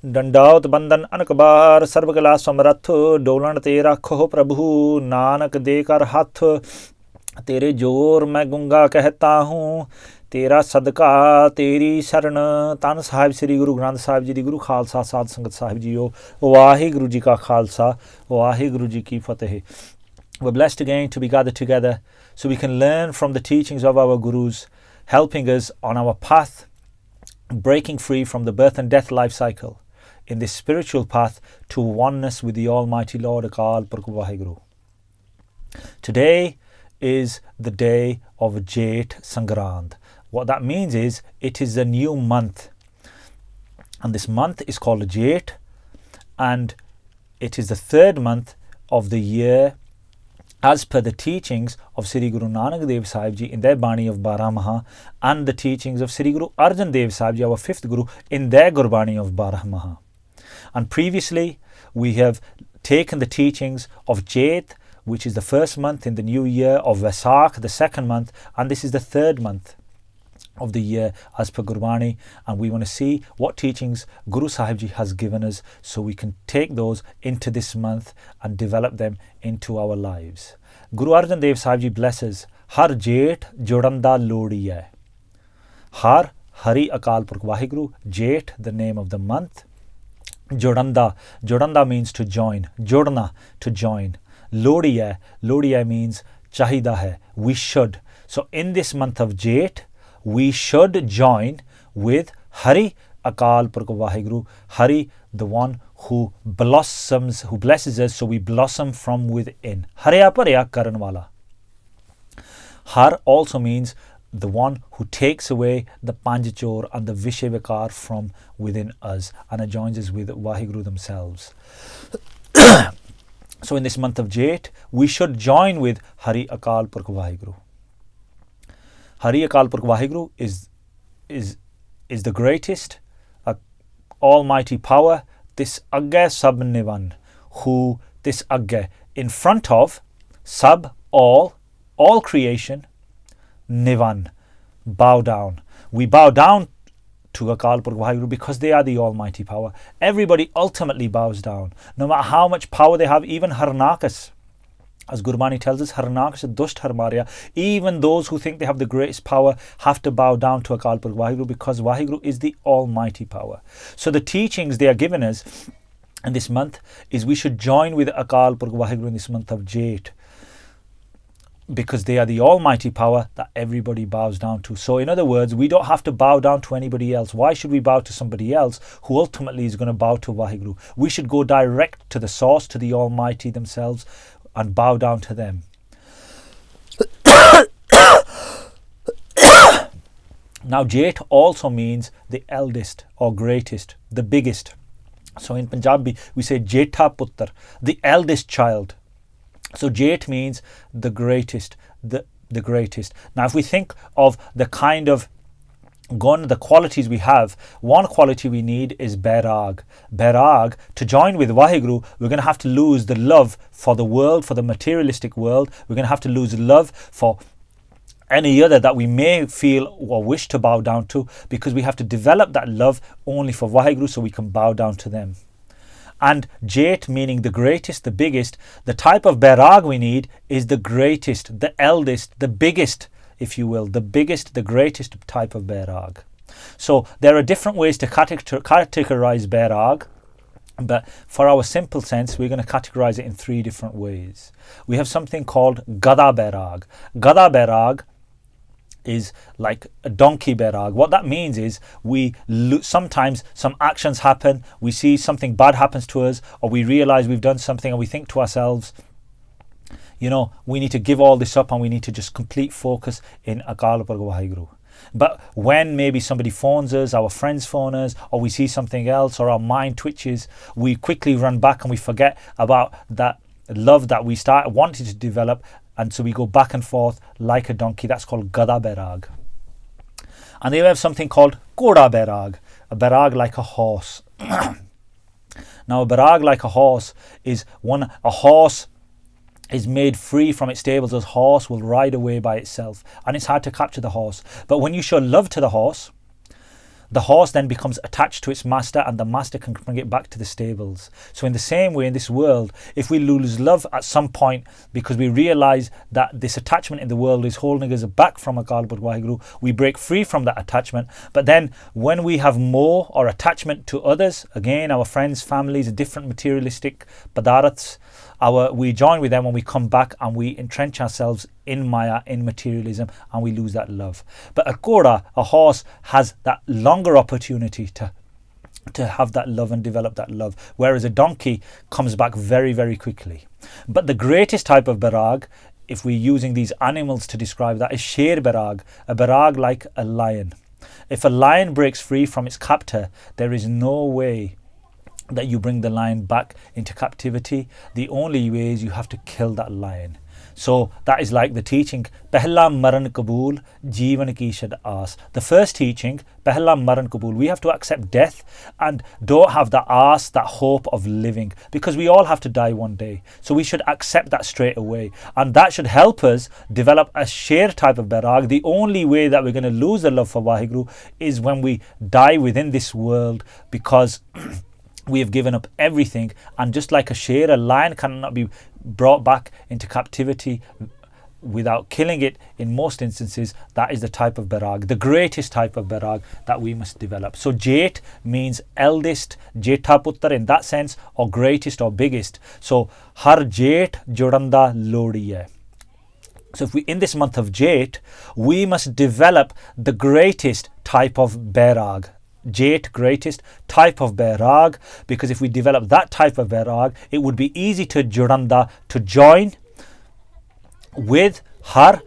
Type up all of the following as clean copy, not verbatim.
डंडावत बंदन अनकबार सर्वकला समरथ डोलन ते रखो प्रभु नानक दे कर हाथ तेरे जोर मैं गूंगा कहता हूँ तेरा सदका तेरी शरण धन साहिब श्री गुरु ग्रंथ साहिब जी दी गुरु खालसा साध संगत साहिब जीओ वाहिगुरु जी का खालसा वाहिगुरु जी की फतेह. We're blessed again to be gathered together so we can learn from the teachings of our gurus, helping us on our path, breaking free from the birth and death life cycle in this spiritual path to oneness with the Almighty Lord Akal Purkh Vaheguru. Today is the day of Jeth Sangrand. What that means is it is a new month, and this month is called Jeth, and it is the third month of the year as per the teachings of Sri Guru Nanak Dev Sahib Ji in their Bani of Baramaha, and the teachings of Sri Guru Arjan Dev Sahib Ji, our fifth Guru, in their Gurbani of Baramaha. And previously we have taken the teachings of Jeth, which is the first month in the new year, of Vaisakh, the second month, and this is the third month of the year as per Gurbani, and we want to see what teachings Guru Sahib Ji has given us so we can take those into this month and develop them into our lives. Guru Arjan Dev Sahib Ji blesses Har Jeth Jodanda Lodi hai. Har Hari Akal Purkh Vaheguru, Jeth the name of the month. Jodanda means to join, Jodna to join. Lodi hai means chahida hai, we should. So in this month of Jeth we should join with Hari Akal Purkh Vaheguru, Hari, the one who blossoms, who blesses us so we blossom from within. Harya Parya Karan Wala. Har also means the one who takes away the Panchachor and the Vishavikar from within us and joins us with Vaheguru themselves. So in this month of Jeth we should join with Hari Akal Purkh Vaheguru. Hari Akal Purkh Vaheguru is the greatest almighty power, this Agga Sab Nivan, who this Agga in front of Sab, all creation, Nivan, bow down. We bow down to Akal Purkh Vaheguru because they are the almighty power. Everybody ultimately bows down, no matter how much power they have. Even Harnakas, as Gurbani tells us, Harnakas Dusht Harmarya, even those who think they have the greatest power have to bow down to Akal Purkh Vaheguru because Vaheguru is the almighty power. So the teachings they are giving us in this month is we should join with Akal Purkh Vaheguru in this month of Jeth because they are the almighty power that everybody bows down to. So in other words, we don't have to bow down to anybody else. Why should we bow to somebody else who ultimately is going to bow to Vaheguru? We should go direct to the source, to the almighty themselves, and bow down to them. Now Jeth also means the eldest or greatest, the biggest. So in Punjabi we say Jetha Puttar, the eldest child. So Jeth means the greatest, the greatest. Now if we think of the kind of gun, the qualities we have, one quality we need is Bairag. Bairag, to join with Vaheguru, we're going to have to lose the love for the world, for the materialistic world. We're going to have to lose love for any other that we may feel or wish to bow down to, because we have to develop that love only for Vaheguru so we can bow down to them. And Jeth meaning the greatest, the biggest, the type of Bairag we need is the greatest, the eldest, the biggest, if you will, the biggest, the greatest type of Bairag. So there are different ways to categorize Bairag, but for our simple sense, we're going to categorize it in three different ways. We have something called Gada Bairag. Gada Bairag is like a donkey Bairag. What that means is sometimes some actions happen, we see something bad happens to us, or we realize we've done something and we think to ourselves, you know, we need to give all this up and we need to just complete focus in Akal Purkh Vaheguru. But when maybe somebody phones us, our friends phone us, or we see something else, or our mind twitches, we quickly run back and we forget about that love that we wanted to develop, and so we go back and forth like a donkey. That's called Gada Bairag. And then we have something called Koda Bairag, a Bairag like a horse. Now a Bairag like a horse is a horse is made free from its stables. A horse will ride away by itself, and it's hard to capture the horse. But when you show love to the horse, the horse then becomes attached to its master, and the master can bring it back to the stables. So in the same way, in this world, if we lose love at some point because we realize that this attachment in the world is holding us back from Akal Purkh Waheguru, we break free from that attachment. But then when we have more or attachment to others, again, our friends, families, different materialistic padarths, we join with them when we come back, and we entrench ourselves in Maya, in materialism, and we lose that love. But a Koda, a horse, has that longer opportunity to have that love and develop that love, whereas a donkey comes back very, very quickly. But the greatest type of barag, if we're using these animals to describe that, is sher barag, a barag like a lion. If a lion breaks free from its captor, there is no way that you bring the lion back into captivity. The only way is you have to kill that lion. So that is like the teaching, Pehla Maran Kabul, Jeevan Ki Shad Aas. The first teaching, Pehla Maran Kabul, we have to accept death and don't have that aas, that hope of living, because we all have to die one day. So we should accept that straight away, and that should help us develop a sher type of barag. The only way that we're going to lose the love for Waheguru is when we die within this world, because we have given up everything. And just like a sher, a lion cannot be brought back into captivity without killing it. In most instances, that is the type of barag, the greatest type of barag that we must develop. So Jeth means eldest, Jetha Puttar in that sense, or greatest or biggest. So Har Jeth Jodanda Lodi hai. So if we, in this month of Jeth, we must develop the greatest type of barag. Jeth, greatest type of barag, because if we develop that type of barag, it would be easy to juranda, to join with Har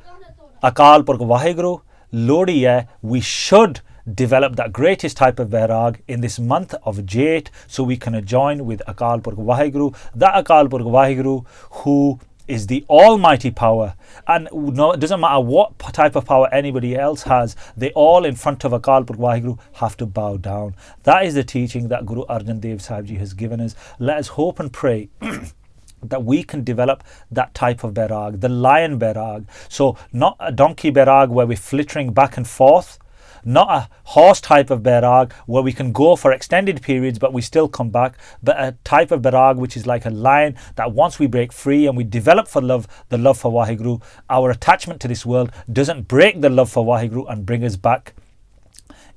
Akal Purkh Waheguru Lodi hai. We should develop that greatest type of barag in this month of Jeth, so we can join with Akal Purkh Waheguru, that Akal Purkh Waheguru who is the almighty power. And no, it doesn't matter what type of power anybody else has, they all in front of Akal Purkh Waheguru have to bow down. That is the teaching that Guru Arjan Dev Sahib Ji has given us. Let us hope and pray that we can develop that type of barag, the lion barag. So not a donkey barag where we're flittering back and forth, not a horse type of barag where we can go for extended periods but we still come back, but a type of barag which is like a lion, that once we break free and we develop for love, the love for Waheguru, our attachment to this world doesn't break the love for Waheguru and bring us back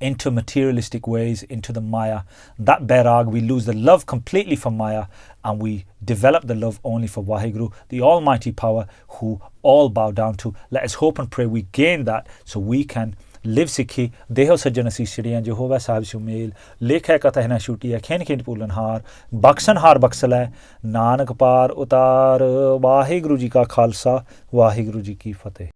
into materialistic ways, into the Maya. That barag, we lose the love completely for Maya and we develop the love only for Waheguru, the almighty power who all bow down to. Let us hope and pray we gain that so we can live Sikhi, Deho Sajjan Asishriyan, Jehovah Sahib Shumail, Lekha Katahna Shutiya, Khen Khen Pulanhar, Baksanhar Baksala, Nanak Par Utar, Waheguru Ji Ka Khalsa, Waheguru Ji Ki Fateh.